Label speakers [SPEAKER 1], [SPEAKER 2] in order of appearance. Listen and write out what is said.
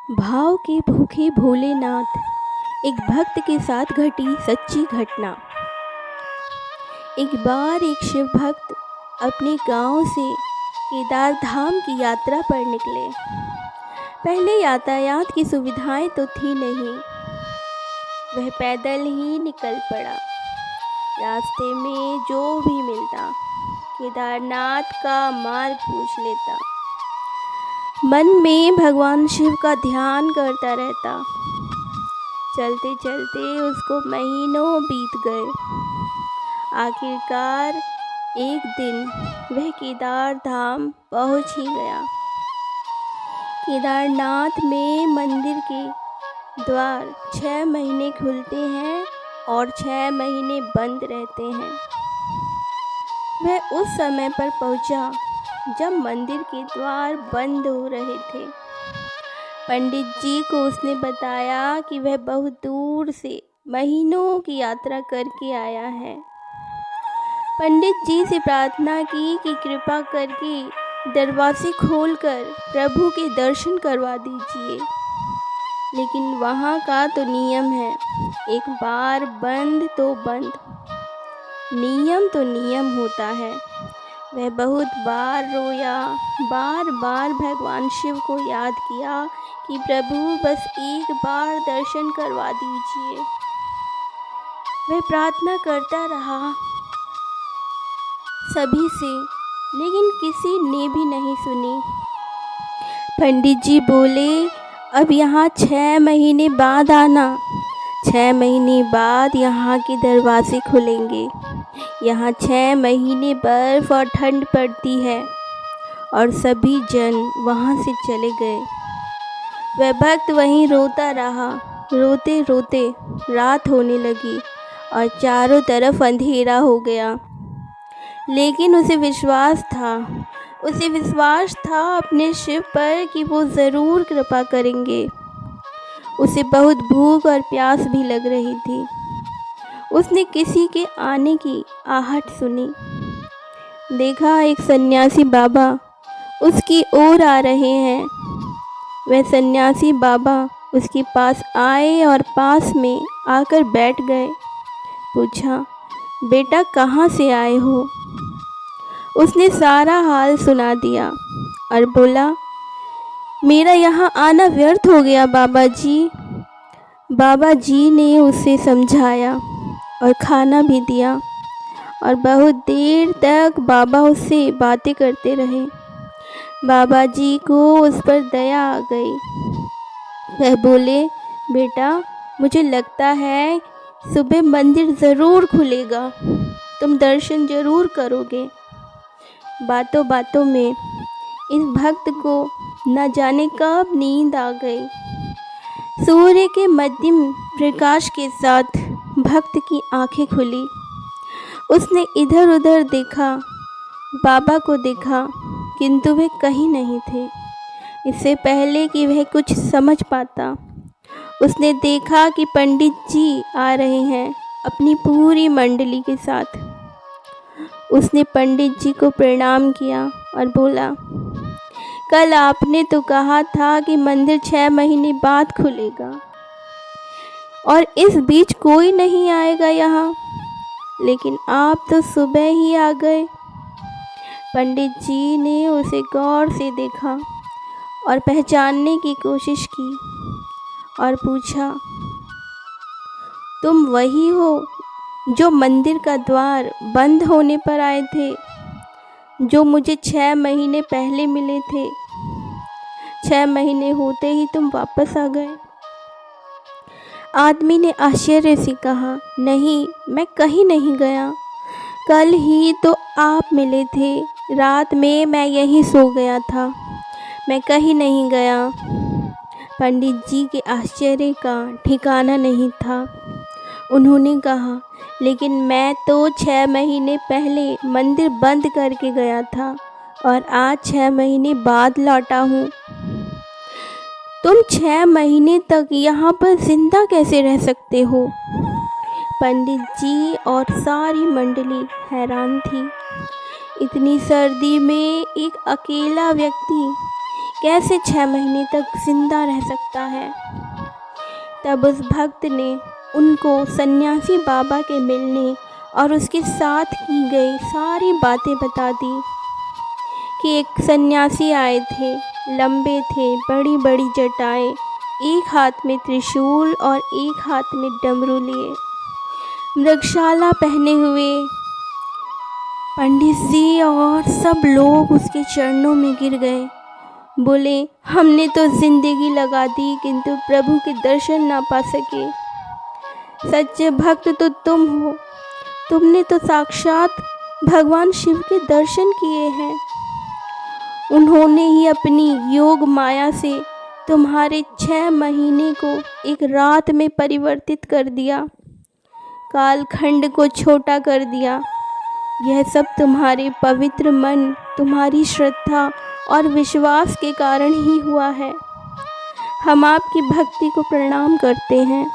[SPEAKER 1] भाव के भूखे भोलेनाथ। एक भक्त के साथ घटी सच्ची घटना। एक बार एक शिव भक्त अपने गांव से केदार धाम की यात्रा पर निकले। पहले यातायात की सुविधाएं तो थी नहीं। वह पैदल ही निकल पड़ा। रास्ते में जो भी मिलता केदारनाथ का मार्ग पूछ लेता। मन में भगवान शिव का ध्यान करता रहता। चलते चलते उसको महीनों बीत गए। आखिरकार एक दिन वह केदार धाम पहुंच ही गया। केदारनाथ में मंदिर के द्वार 6 महीने खुलते हैं और 6 महीने बंद रहते हैं। वह उस समय पर पहुंचा जब मंदिर के द्वार बंद हो रहे थे। पंडित जी को उसने बताया कि वह बहुत दूर से महीनों की यात्रा करके आया है। पंडित जी से प्रार्थना की कि कृपा करके दरवाजे खोलकर प्रभु के दर्शन करवा दीजिए। लेकिन वहाँ का तो नियम है, एक बार बंद तो बंद। नियम तो नियम होता है। वह बहुत बार रोया, बार बार भगवान शिव को याद किया कि प्रभु बस एक बार दर्शन करवा दीजिए। वह प्रार्थना करता रहा सभी से, लेकिन किसी ने भी नहीं सुनी। पंडित जी बोले, अब यहाँ 6 महीने बाद आना। 6 महीने बाद यहाँ के दरवाजे खुलेंगे। यहाँ 6 महीने बर्फ़ और ठंड पड़ती है। और सभी जन वहाँ से चले गए। वह भक्त वहीं रोता रहा। रोते रोते रात होने लगी और चारों तरफ अंधेरा हो गया। लेकिन उसे विश्वास था अपने शिव पर कि वो ज़रूर कृपा करेंगे। उसे बहुत भूख और प्यास भी लग रही थी। उसने किसी के आने की आहट सुनी। देखा एक सन्यासी बाबा उसकी ओर आ रहे हैं। वह सन्यासी बाबा उसके पास आए और पास में आकर बैठ गए। पूछा, बेटा कहाँ से आए हो? उसने सारा हाल सुना दिया और बोला, मेरा यहाँ आना व्यर्थ हो गया बाबा जी। बाबा जी ने उसे समझाया और खाना भी दिया और बहुत देर तक बाबा उससे बातें करते रहे। बाबा जी को उस पर दया आ गई। वह बोले, बेटा मुझे लगता है सुबह मंदिर ज़रूर खुलेगा, तुम दर्शन ज़रूर करोगे। बातों बातों में इस भक्त को न जाने कब नींद आ गई। सूर्य के मध्यम प्रकाश के साथ भक्त की आंखें खुली। उसने इधर उधर देखा, बाबा को देखा, किंतु वे कहीं नहीं थे। इससे पहले कि वह कुछ समझ पाता, उसने देखा कि पंडित जी आ रहे हैं अपनी पूरी मंडली के साथ। उसने पंडित जी को प्रणाम किया और बोला, कल आपने तो कहा था कि मंदिर 6 महीने बाद खुलेगा और इस बीच कोई नहीं आएगा यहाँ, लेकिन आप तो सुबह ही आ गए। पंडित जी ने उसे गौर से देखा और पहचानने की कोशिश की और पूछा, तुम वही हो जो मंदिर का द्वार बंद होने पर आए थे, जो मुझे 6 महीने पहले मिले थे? 6 महीने होते ही तुम वापस आ गए। आदमी ने आश्चर्य से कहा, नहीं, मैं कहीं नहीं गया। कल ही तो आप मिले थे। रात में मैं यहीं सो गया था। मैं कहीं नहीं गया। पंडित जी के आश्चर्य का ठिकाना नहीं था। उन्होंने कहा, लेकिन मैं तो 6 महीने पहले मंदिर बंद करके गया था और आज 6 महीने बाद लौटा हूँ। तुम 6 महीने तक यहाँ पर जिंदा कैसे रह सकते हो? पंडित जी और सारी मंडली हैरान थी। इतनी सर्दी में एक अकेला व्यक्ति कैसे 6 महीने तक जिंदा रह सकता है। तब उस भक्त ने उनको सन्यासी बाबा के मिलने और उसके साथ की गई सारी बातें बता दी कि एक सन्यासी आए थे, लंबे थे, बड़ी बड़ी जटाएं, एक हाथ में त्रिशूल और एक हाथ में डमरू लिए, मृगशाला पहने हुए। पंडित जी और सब लोग उसके चरणों में गिर गए। बोले, हमने तो जिंदगी लगा दी किंतु प्रभु के दर्शन ना पा सके। सच्चे भक्त तो तुम हो, तुमने तो साक्षात भगवान शिव के दर्शन किए हैं। उन्होंने ही अपनी योग माया से तुम्हारे 6 महीने को एक रात में परिवर्तित कर दिया, कालखंड को छोटा कर दिया। यह सब तुम्हारे पवित्र मन, तुम्हारी श्रद्धा और विश्वास के कारण ही हुआ है। हम आपकी भक्ति को प्रणाम करते हैं।